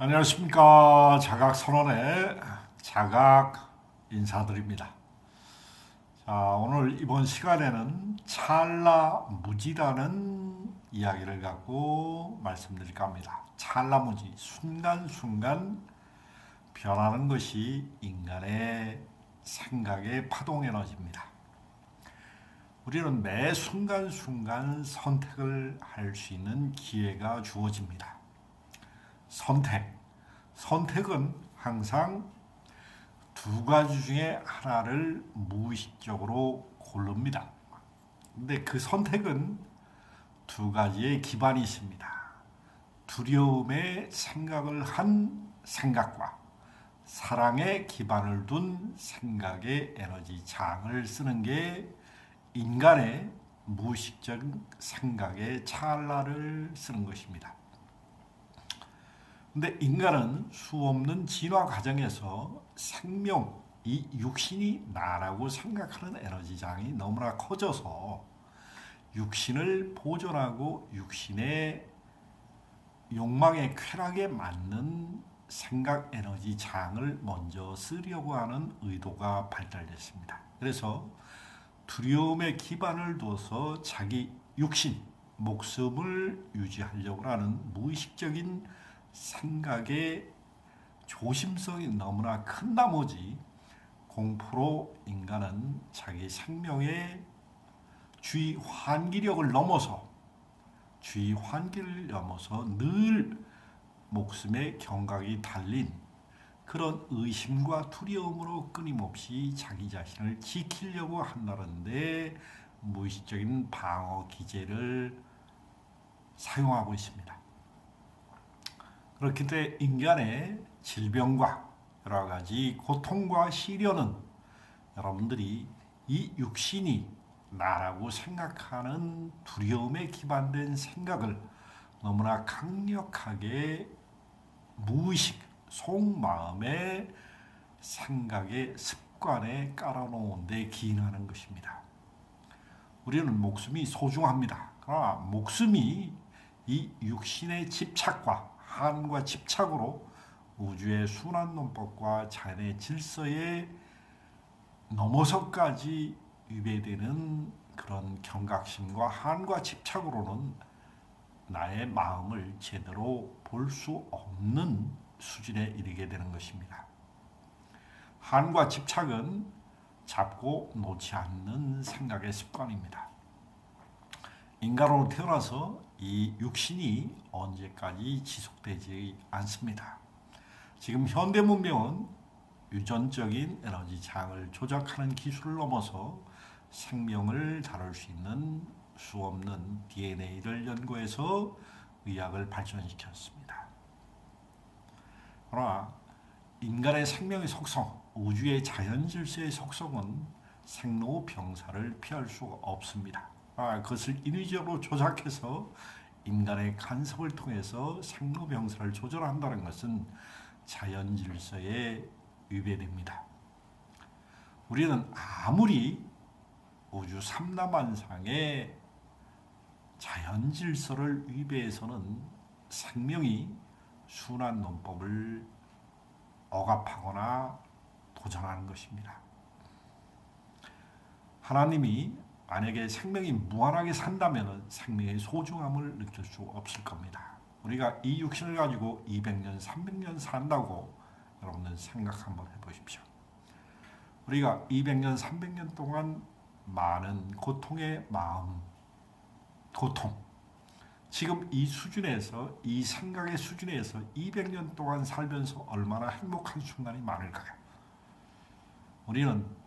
안녕하십니까. 자각선언의 자각 인사드립니다. 자, 오늘 이번 시간에는 찰나무지라는 이야기를 갖고 말씀드릴까 합니다. 찰나무지, 순간순간 변하는 것이 인간의 생각의 파동 에너지입니다. 우리는 매 순간순간 선택을 할 수 있는 기회가 주어집니다. 선택은 항상 두 가지 중에 하나를 무의식적으로 고릅니다. 근데 그 선택은 두 가지의 기반이 있습니다. 두려움에 생각을 한 생각과 사랑에 기반을 둔 생각의 에너지 장을 쓰는 게 인간의 무의식적인 생각의 찰나를 쓰는 것입니다. 근데 인간은 수없는 진화 과정에서 생명, 이 육신이 나라고 생각하는 에너지장이 너무나 커져서 육신을 보존하고 육신의 욕망의 쾌락에 맞는 생각 에너지 장을 먼저 쓰려고 하는 의도가 발달됐습니다. 그래서 두려움에 기반을 둬서 자기 육신, 목숨을 유지하려고 하는 무의식적인 생각의 조심성이 너무나 큰 나머지 공포로 인간은 자기 생명의 주의 환기를 넘어서 늘 목숨의 경각이 달린 그런 의심과 두려움으로 끊임없이 자기 자신을 지키려고 한다는데 무의식적인 방어 기제를 사용하고 있습니다. 그렇기 때문에 인간의 질병과 여러 가지 고통과 시련은 여러분들이 이 육신이 나라고 생각하는 두려움에 기반된 생각을 너무나 강력하게 무의식, 속마음의 생각의 습관에 깔아놓은 데 기인하는 것입니다. 우리는 목숨이 소중합니다. 그러나 목숨이 이 육신의 집착과 한과 집착으로 우주의 순환론법과 자연의 질서에 넘어서까지 위배되는 그런 경각심과 한과 집착으로는 나의 마음을 제대로 볼 수 없는 수준에 이르게 되는 것입니다. 한과 집착은 잡고 놓지 않는 생각의 습관입니다. 인간으로 태어나서 이 육신이 언제까지 지속되지 않습니다. 지금 현대 문명은 유전적인 에너지 장을 조작하는 기술을 넘어서 생명을 다룰 수 있는 수없는 DNA를 연구해서 의학을 발전시켰습니다. 그러나 인간의 생명의 속성, 우주의 자연 질서의 속성은 생로병사를 피할 수가 없습니다. 그것을 인위적으로 조작해서 인간의 간섭을 통해서 생로병사를 조절한다는 것은 자연 질서에 위배됩니다. 우리는 아무리 우주 삼라만상의 자연 질서를 위배해서는 생명이 순환론법을 억압하거나 도전하는 것입니다. 하나님이 만약에 생명이 무한하게 산다면 생명의 소중함을 느낄 수 없을 겁니다. 우리가 이 육신을 가지고 200년, 300년 산다고 여러분들 생각 한번 해보십시오. 우리가 200년, 300년 동안 많은 고통의 마음, 고통, 지금 이 수준에서, 이 생각의 수준에서 200년 동안 살면서 얼마나 행복한 순간이 많을까요? 우리는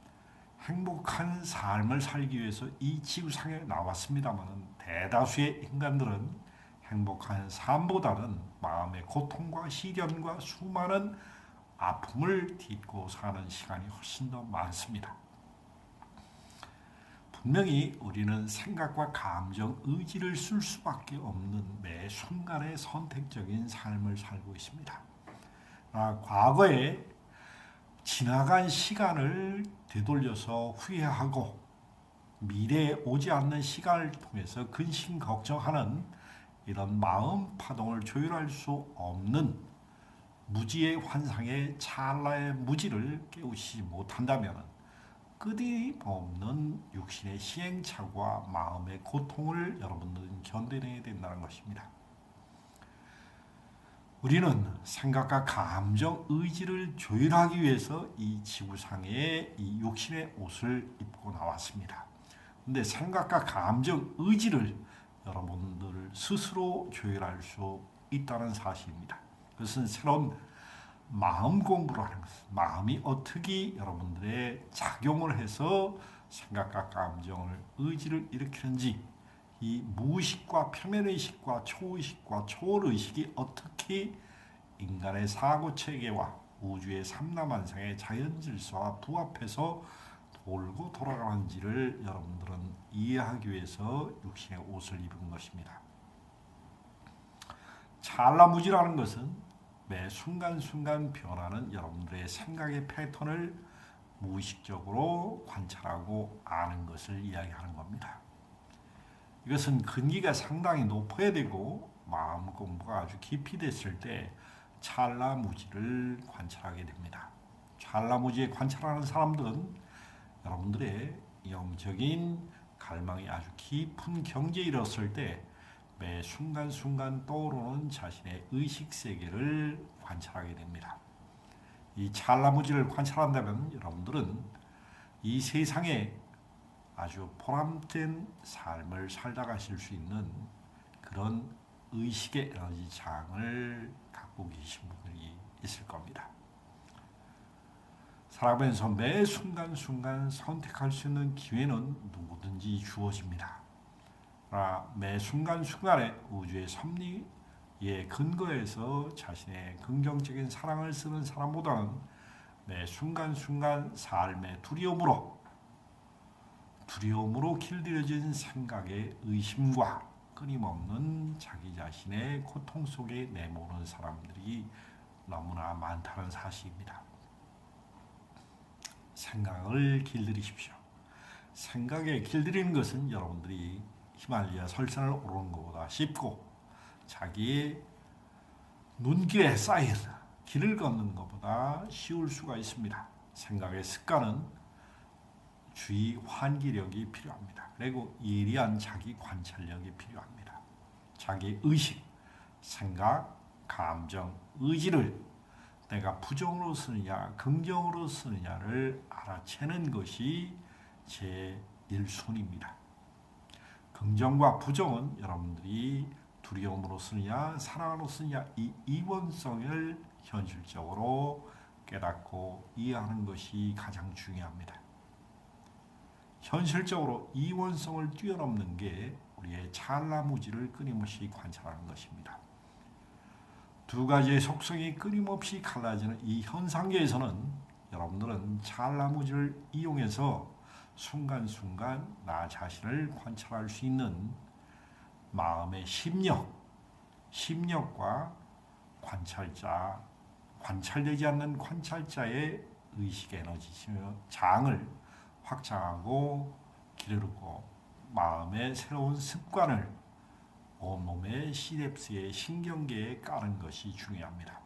행복한 삶을 살기 위해서 이 지구상에 나왔습니다만 대다수의 인간들은 행복한 삶보다는 마음의 고통과 시련과 수많은 아픔을 딛고 사는 시간이 훨씬 더 많습니다. 분명히 우리는 생각과 감정, 의지를 쓸 수밖에 없는 매 순간의 선택적인 삶을 살고 있습니다. 과거에 지나간 시간을 되돌려서 후회하고 미래에 오지 않는 시간을 통해서 근심 걱정하는 이런 마음 파동을 조율할 수 없는 무지의 환상에 찰나의 무지를 깨우치지 못한다면 끝없는 육신의 시행착오와 마음의 고통을 여러분들은 견뎌내야 된다는 것입니다. 우리는 생각과 감정, 의지를 조율하기 위해서 이 지구상에 이 육신의 옷을 입고 나왔습니다. 근데 생각과 감정, 의지를 여러분들 스스로 조율할 수 있다는 사실입니다. 그것은 새로운 마음 공부라는 것은 마음이 어떻게 여러분들의 작용을 해서 생각과 감정을, 의지를 일으키는지, 이 무의식과 표면의식과 초의식과 초월의식이 어떻게 인간의 사고체계와 우주의 삼라만상의 자연질서와 부합해서 돌고 돌아가는지를 여러분들은 이해하기 위해서 육신의 옷을 입은 것입니다. 찰나무지라는 것은 매 순간순간 변하는 여러분들의 생각의 패턴을 무의식적으로 관찰하고 아는 것을 이야기하는 겁니다. 이것은 근기가 상당히 높아야 되고 마음 공부가 아주 깊이 됐을 때 찰나무지를 관찰하게 됩니다. 찰나무지에 관찰하는 사람들은 여러분들의 영적인 갈망이 아주 깊은 경지에 이르렀을 때 매 순간순간 떠오르는 자신의 의식세계를 관찰하게 됩니다. 이 찰나무지를 관찰한다면 여러분들은 이 세상에 아주 보람된 삶을 살다 가실 수 있는 그런 의식의 에너지 장을 갖고 계신 분들이 있을 겁니다. 살아가면서 매 순간순간 선택할 수 있는 기회는 누구든지 주어집니다. 매 순간순간에 우주의 섭리에 근거해서 자신의 긍정적인 사랑을 쓰는 사람보다는 매 순간순간 삶의 두려움으로 길들여진 생각의 의심과 끊임없는 자기 자신의 고통 속에 내모는 사람들이 너무나 많다는 사실입니다. 생각을 길들이십시오. 생각에 길들이는 것은 여러분들이 히말라야 설산을 오르는 것보다 쉽고 자기의 눈길에 쌓인 길을 걷는 것보다 쉬울 수가 있습니다. 생각의 습관은 주의 환기력이 필요합니다. 그리고 예리한 자기 관찰력이 필요합니다. 자기 의식, 생각, 감정, 의지를 내가 부정으로 쓰느냐 긍정으로 쓰느냐를 알아채는 것이 제 1순위입니다. 긍정과 부정은 여러분들이 두려움으로 쓰느냐 사랑으로 쓰느냐 이 이원성을 현실적으로 깨닫고 이해하는 것이 가장 중요합니다. 현실적으로 이원성을 뛰어넘는 게 우리의 찰나무지를 끊임없이 관찰하는 것입니다. 두 가지의 속성이 끊임없이 갈라지는 이 현상계에서는 여러분들은 찰나무지를 이용해서 순간순간 나 자신을 관찰할 수 있는 마음의 심력과 관찰되지 않는 관찰자의 의식 에너지 장을 확장하고 기르고 마음의 새로운 습관을 온몸의 시냅스의 신경계에 까는 것이 중요합니다.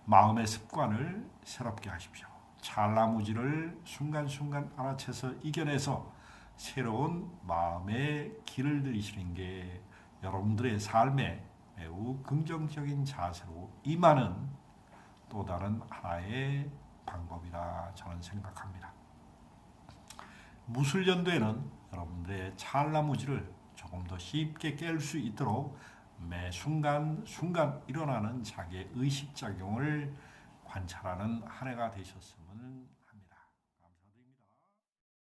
마음의 습관을 새롭게 하십시오. 찰나무지를 순간순간 알아채서 이겨내서 새로운 마음의 길을 들이시는 게 여러분들의 삶에 매우 긍정적인 자세로 임하는 또 다른 하나의 방법이라 저는 생각합니다. 무술연도에는 여러분들의 찰나무지를 조금 더 쉽게 깰 수 있도록 매 순간순간 일어나는 자기의 의식작용을 관찰하는 한 해가 되셨으면